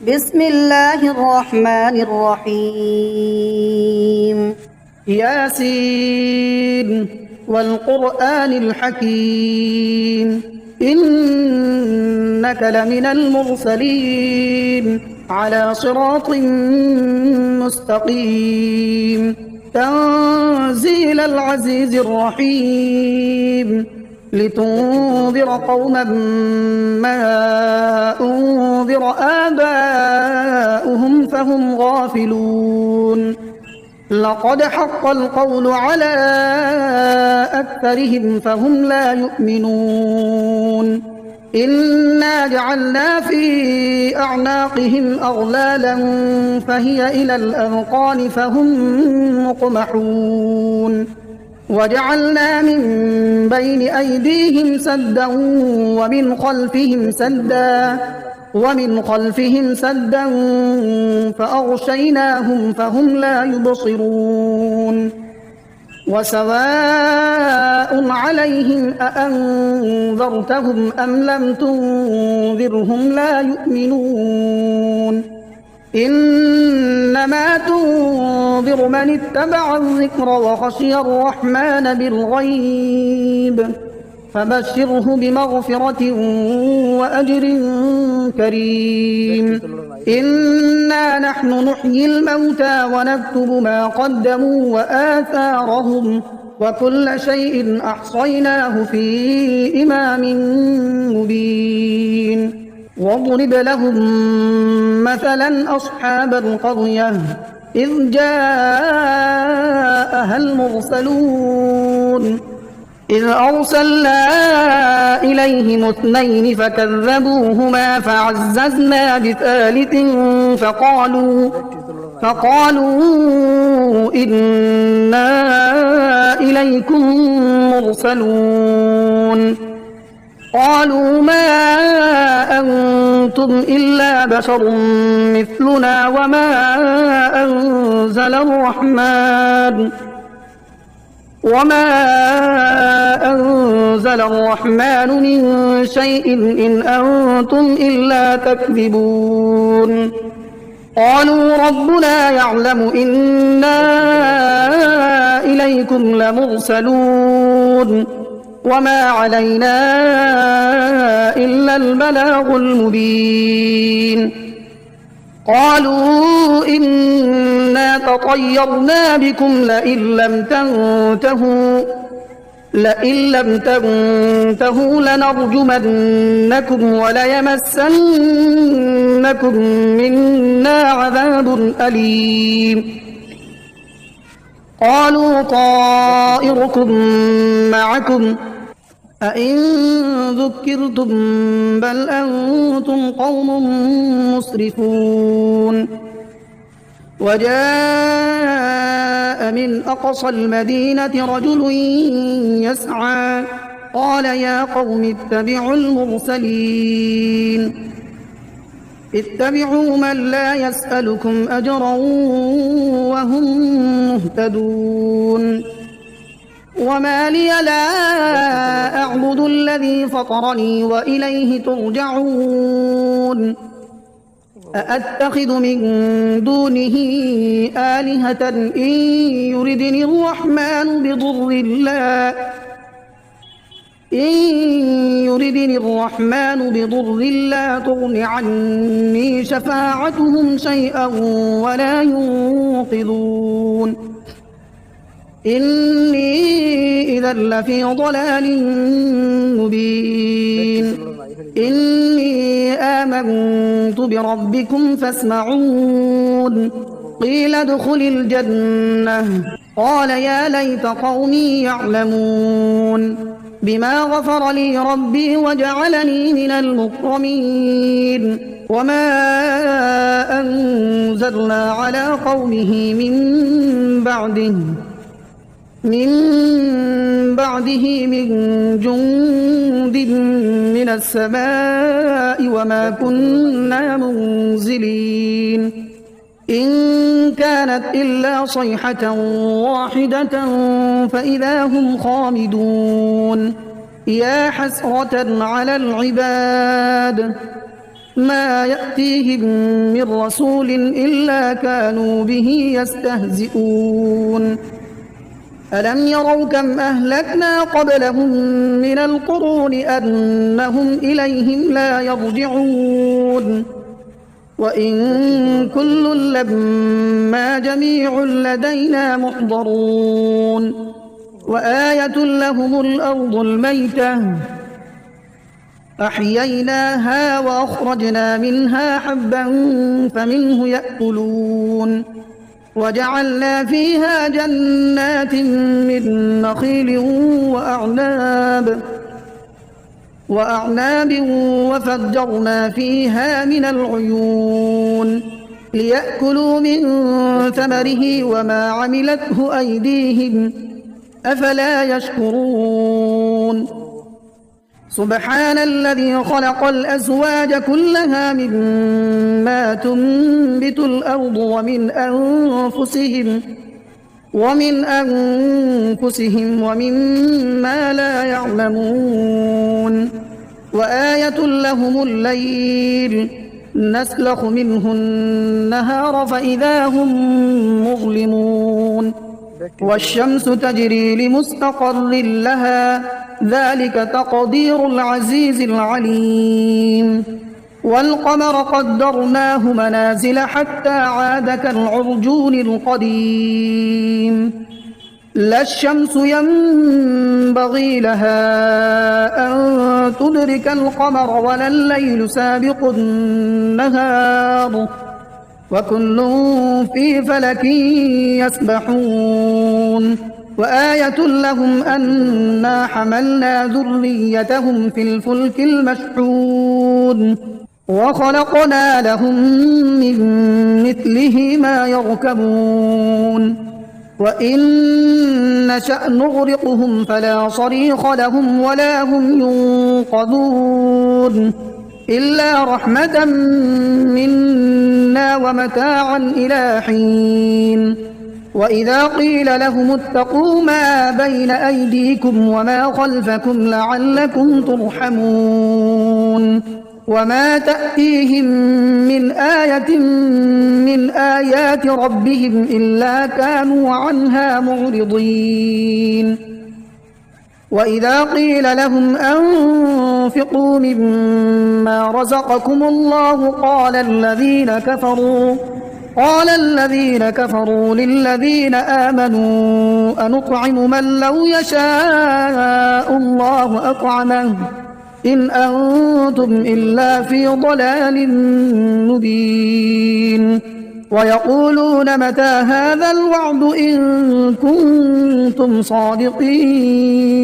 بسم الله الرحمن الرحيم. ياسين والقرآن الحكيم إنك لمن المرسلين على صراط مستقيم تنزيل العزيز الرحيم لتنذر قوما ما أنذر آباؤهم فهم غافلون لقد حق القول على أكثرهم فهم لا يؤمنون إنا جعلنا في أعناقهم أغلالا فهي إلى الأذقان فهم مقمحون وجعلنا من بين أيديهم سدا ومن خلفهم سدا فأغشيناهم فهم لا يبصرون وسواء عليهم أأنذرتهم أم لم تنذرهم لا يؤمنون إنما تنذر من اتبع الذكر وخشي الرحمن بالغيب فبشره بمغفرة وأجر كريم إنا نحن نحيي الموتى ونكتب ما قدموا وآثارهم وكل شيء أحصيناه في إمام مبين واضرب لهم مثلا أصحاب القرية إذ جاءها المرسلون إذ أرسلنا إليهم اثنين فكذبوهما فعززنا بثالث فقالوا إنا إليكم مرسلون قالوا ما أنتم إلا بشر مثلنا وما أنزل الرحمن من شيء إن أنتم إلا تكذبون قالوا ربنا يعلم إنا إليكم لمرسلون وما علينا إلا البلاغ المبين قالوا إنا تطيرنا بكم لئن لم تنتهوا لنرجمنكم وليمسنكم منا عذاب أليم قالوا طائركم معكم أئن ذكرتم بل أنتم قوم مسرفون وجاء من أقصى المدينة رجل يسعى قال يا قوم اتبعوا المرسلين اتبعوا من لا يسألكم أجرا وهم مهتدون وما لي لا أعبد الذي فطرني وإليه ترجعون أأتخذ من دونه آلهة إن يردني الرحمن بضر لا تغن عني شفاعتهم شيئا ولا ينقذون إني إذا لفي ضلال مبين إني آمنت بربكم فاسمعون قيل ادخل الجنة قال يا ليت قومي يعلمون بما غفر لي ربي وجعلني من المكرمين وما أنزلنا على قومه من بعده من جند من السماء وما كنا منزلين إن كانت إلا صيحة واحدة فإذا هم خامدون يا حسرة على العباد ما يأتيهم من رسول إلا كانوا به يستهزئون ألم يروا كم أهلكنا قبلهم من القرون أنهم إليهم لا يرجعون وإن كل لما جميع لدينا محضرون وآية لهم الأرض الميتة أحييناها وأخرجنا منها حبا فمنه يأكلون وجعلنا فيها جنات من نخيل وأعناب وفجرنا فيها من العيون ليأكلوا من ثمره وما عملته أيديهم أفلا يشكرون سبحان الذي خلق الأزواج كلها مما تنبت الأرض ومن أنفسهم ومما لا يعلمون وآية لهم الليل نسلخ منه النهار فإذا هم مظلمون والشمس تجري لمستقر لها ذلك تقدير العزيز العليم والقمر قدرناه منازل حتى عاد كالعرجون القديم لا الشمس ينبغي لها أن تدرك القمر ولا الليل سابق النهار وكل في فلك يسبحون وآية لهم أنا حملنا ذريتهم في الفلك المشحون وخلقنا لهم من مثله ما يركبون وإن نشأ نغرقهم فلا صريخ لهم ولا هم ينقذون إلا رحمة منا ومتاعا إلى حين وإذا قيل لهم اتقوا ما بين أيديكم وما خلفكم لعلكم ترحمون وما تأتيهم من آية من آيات ربهم إلا كانوا عنها معرضين وإذا قيل لهم أنفقوا مما رزقكم الله قال الذين كفروا للذين آمنوا أنطعم من لو يشاء الله أطعمه إن أنتم إلا في ضلال مبين ويقولون متى هذا الوعد إن كنتم صادقين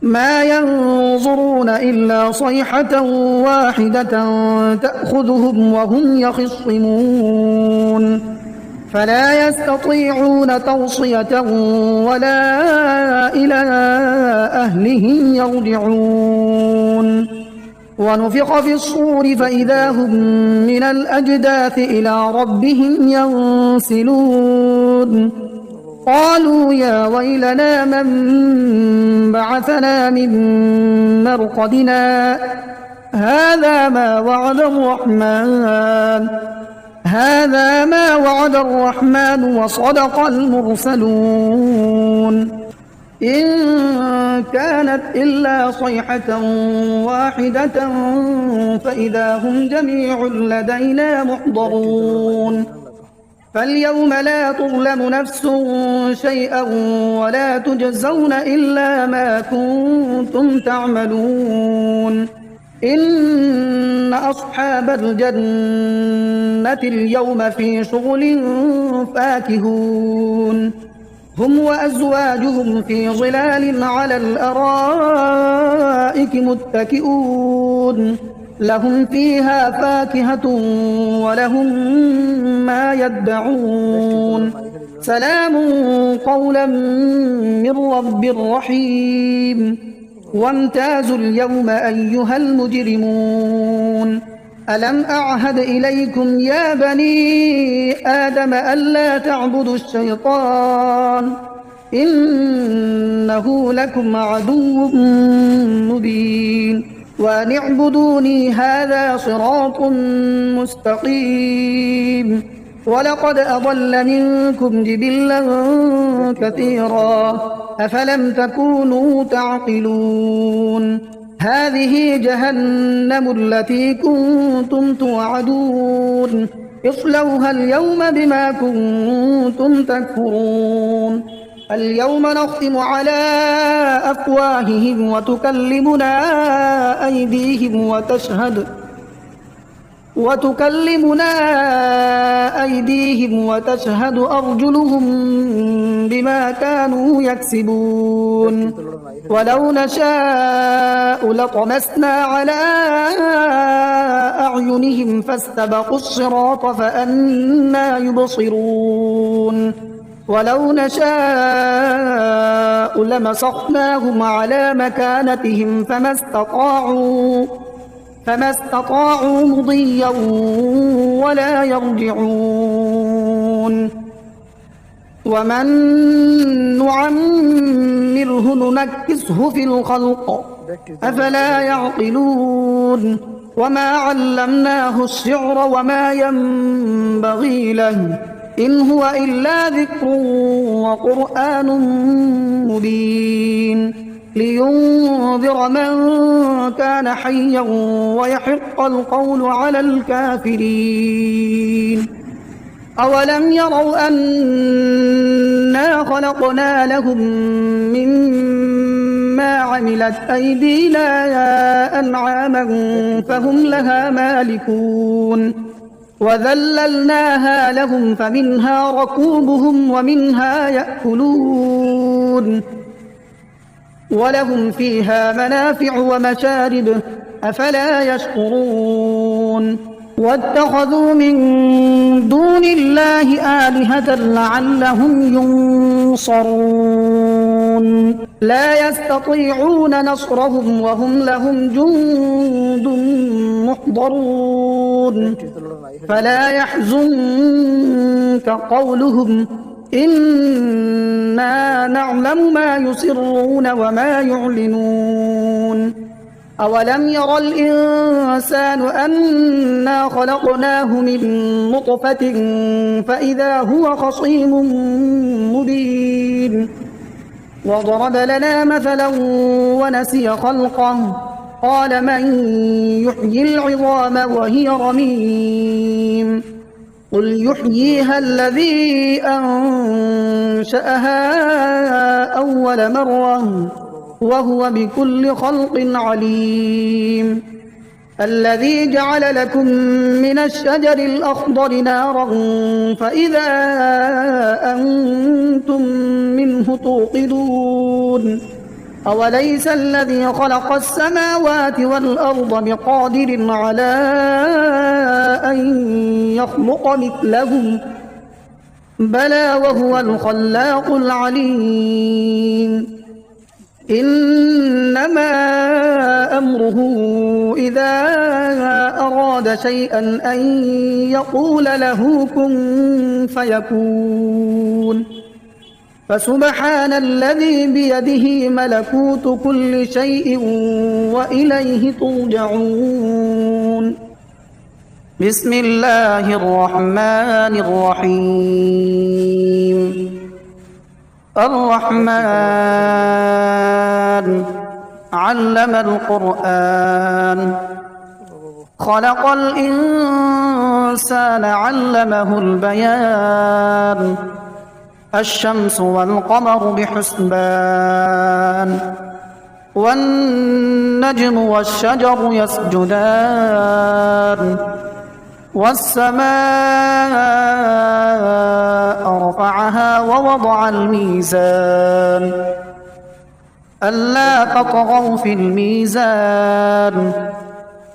ما ينظرون إلا صيحة واحدة تأخذهم وهم يخصمون فلا يستطيعون توصية ولا إلى أهلهم يرجعون ونفخ في الصور فإذا هم من الأجداث إلى ربهم ينسلون قالوا يا ويلنا من بعثنا من مرقدنا هذا ما وعد الرحمن وصدق المرسلون إن كانت إلا صيحة واحدة فإذا هم جميع لدينا محضرون فاليوم لا تظلم نفس شيئا ولا تجزون إلا ما كنتم تعملون إن أصحاب الجنة اليوم في شغل فاكهون هم وأزواجهم في ظلال على الأرائك متكئون لهم فيها فاكهة ولهم ما يدعون سلام قولا من رب رحيم وامتازوا اليوم أيها المجرمون ألم أعهد إليكم يا بني آدم ألا تعبدوا الشيطان إنه لكم عدو مبين وأن اعبدوني هذا صراط مستقيم. ولقد أضل منكم جبلا كثيرا أفلم تكونوا تعقلون. هذه جهنم التي كنتم توعدون اصلوها اليوم بما كنتم تكفرون. اليوم نختم على أفواههم وتكلمنا أيديهم وتشهد أرجلهم بما كانوا يكسبون. ولو نشاء لطمسنا على أعينهم فاستبقوا الصراط فأنى يبصرون. ولو نشاء لمسخناهم على مكانتهم فما استطاعوا مضيا ولا يرجعون. ومن نعمره ننكسه في الخلق أفلا يعقلون. وما علمناه الشعر وما ينبغي له إن هو إلا ذكر وقرآن مبين لينذر من كان حيا ويحق القول على الكافرين. أولم يروا أنا خلقنا لهم مما عملت أيدينا أنعاما فهم لها مالكون وذللناها لهم فمنها ركوبهم ومنها يأكلون ولهم فيها منافع ومشارب أفلا يشكرون. واتخذوا من دون الله آلهة لعلهم ينصرون لا يستطيعون نصرهم وهم لهم جند محضرون. فلا يحزنك قولهم إنا نعلم ما يسرون وما يعلنون. أولم ير الإنسان أنا خلقناه من نطفة فإذا هو خصيم مبين. وضرب لنا مثلا ونسي خلقه قال من يحيي العظام وهي رميم قل يحييها الذي أنشأها أول مرة وهو بكل خلق عليم. الذي جعل لكم من الشجر الأخضر نارا فإذا أنتم منه توقدون. أوليس الذي خلق السماوات والأرض بقادر على أن يخلق مثلهم بلى وهو الخلاق العليم. إنما أمره إذا أراد شيئا أن يقول له كن فيكون. فسبحان الذي بيده ملكوت كل شيء وإليه ترجعون. بسم الله الرحمن الرحيم. الرحمن علم القرآن خلق الإنسان علمه البيان. الشمس والقمر بحسبان والنجم والشجر يسجدان والسماء رفعها ووضع الميزان ألا تطغوا في الميزان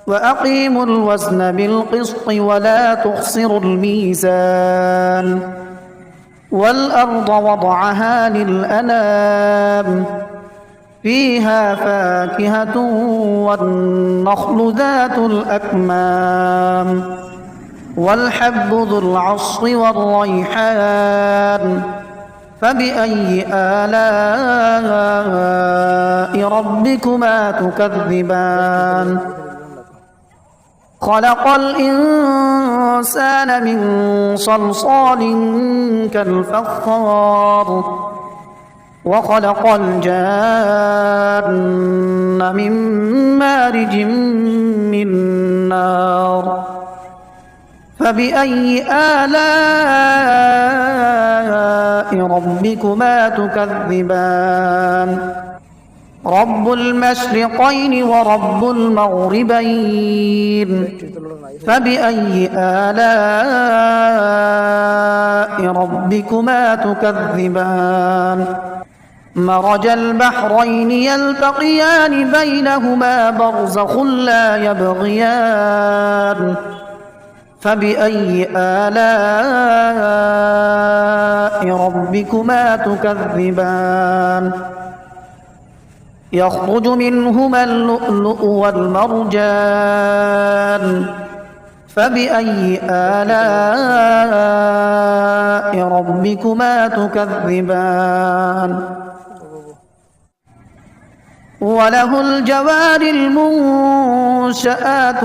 وأقيموا الوزن بالقسط ولا تخسروا الميزان. والأرض وضعها للأنام فيها فاكهة والنخل ذات الأكمام والحب ذو العصف والريحان فبأي آلاء ربكما تكذبان خلق الإنسان من صلصال كالفخار وخلق الجان من مارج من نار فبأي آلاء ربكما تكذبان رب المشرقين ورب المغربين فبأي آلاء ربكما تكذبان مرج البحرين يلتقيان بينهما برزخ لا يبغيان فبأي آلاء ربكما تكذبان يخرج منهما اللؤلؤ والمرجان فبأي آلاء ربكما تكذبان وله الجوار المنشآت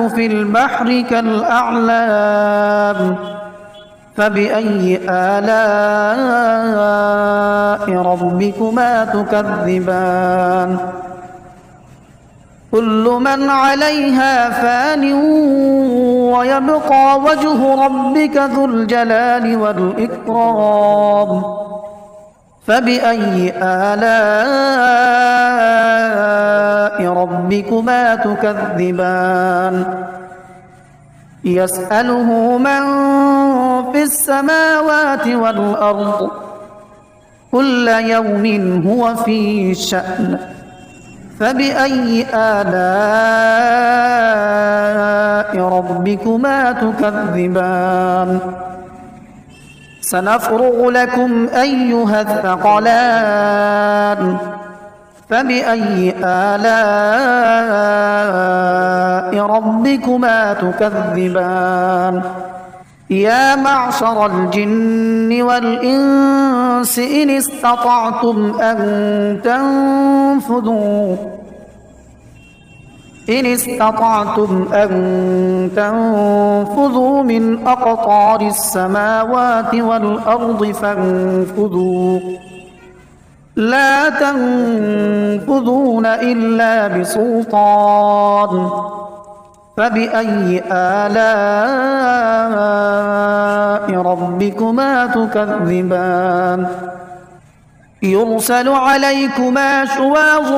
في البحر كالأعلام فبأي آلاء ربكما تكذبان كل من عليها فان ويبقى وجه ربك ذو الجلال والإكرام فبأي آلاء ربكما تكذبان يسأله من في السماوات والأرض كل يوم هو في شأن فبأي آلاء ربكما تكذبان سنفرغ لكم أيها الثقلان فبأي آلاء ربكما تكذبان يا معشر الجن والإنس إن استطعتم أن تنفذوا من أقطار السماوات والأرض فانفذوا لا تنفذون إلا بسلطان فبأي آلاء ربكما تكذبان يرسل عليكما شواظ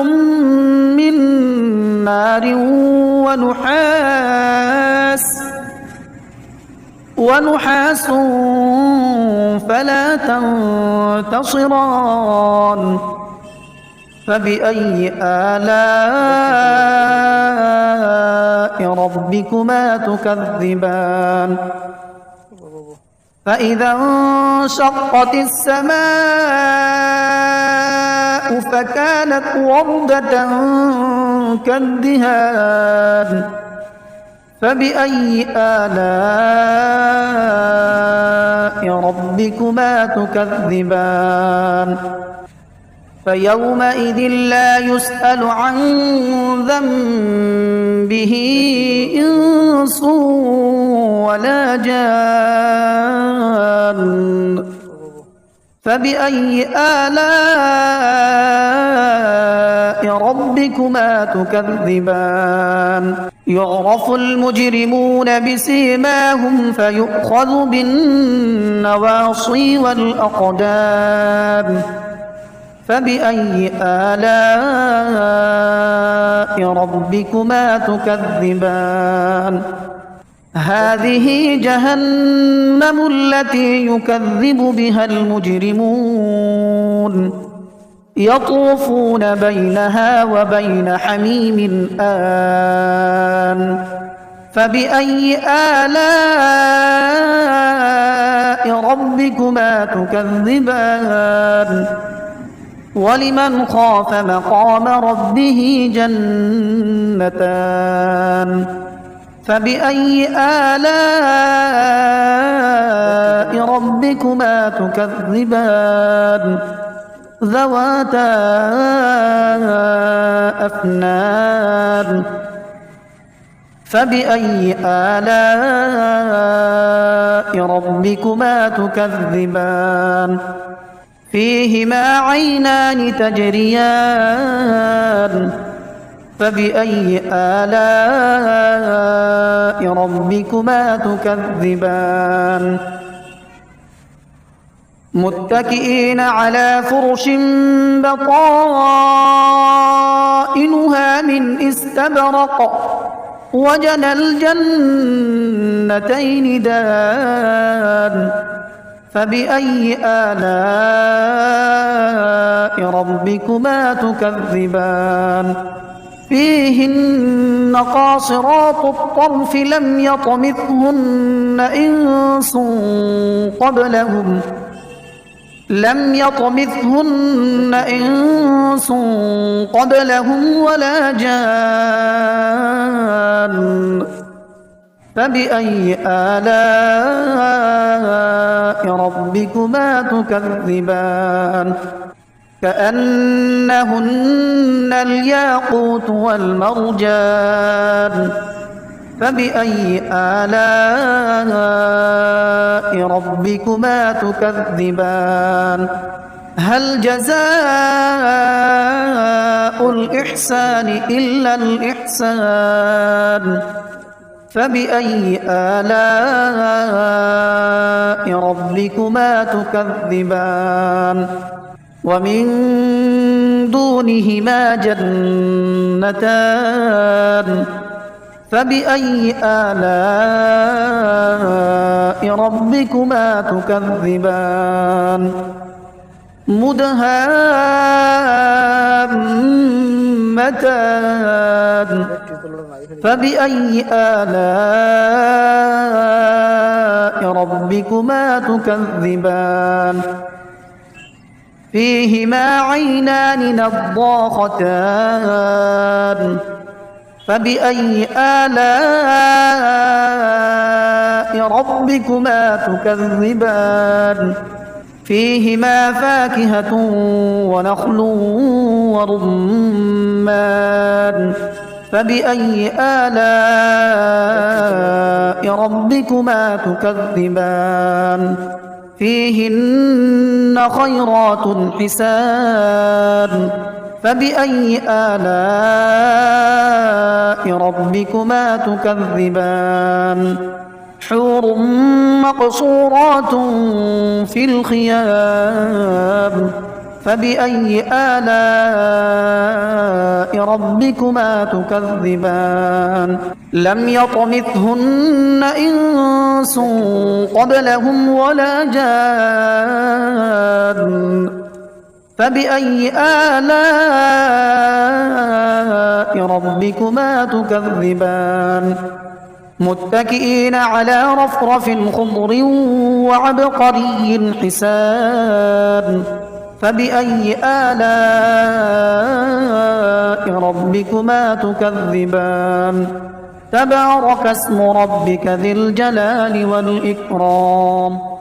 من نار ونحاس فلا تنتصران فبأي آلاء ربكما تكذبان فإذا انشقت السماء فكانت وردة كالدهان فبأي آلاء ربكما تكذبان فيومئذ لا يسأل عن ذنبه إنس ولا جان فبأي آلاء ربكما تكذبان يعرف المجرمون بسيماهم فيؤخذ بالنواصي والأقدام فبأي آلاء ربكما تكذبان هذه جهنم التي يكذب بها المجرمون يطوفون بينها وبين حميم آن فبأي آلاء ربكما تكذبان ولمن خاف مقام ربه جنتان فبأي آلاء ربكما ربكما تكذبان ذواتا أفنان فبأي آلاء ربكما تكذبان فيهما عينان تجريان فبأي آلاء ربكما تكذبان متكئين على فرش بطائنها من استبرق وجنى الجنتين دان فبأي آلاء ربكما تكذبان فيهن قاصرات الطرف لم يطمثهن إنس قبلهم ولا جان فبأي آلاء ربكما تكذبان كأنهن الياقوت والمرجان فبأي آلاء ربكما تكذبان هل جزاء الإحسان إلا الإحسان فبأي آلاء ربكما تكذبان ومن دونهما جنتان فبأي آلاء ربكما تكذبان مدهامتان فبأي آلاء ربكما تكذبان فيهما عينان نضاختان فبأي آلاء ربكما تكذبان فيهما فاكهة ونخل ورمان فبأي آلاء ربكما تكذبان فيهن خيرات حسان فبأي آلاء ربكما تكذبان حور مقصورات في الخيام فبأي آلاء ربكما تكذبان لم يطمثهن إنس قبلهم ولا جان فبأي آلاء ربكما تكذبان متكئين على رفرف خضر وعبقري حسان فبأي آلاء ربكما تكذبان تبارك اسم ربك ذي الجلال والإكرام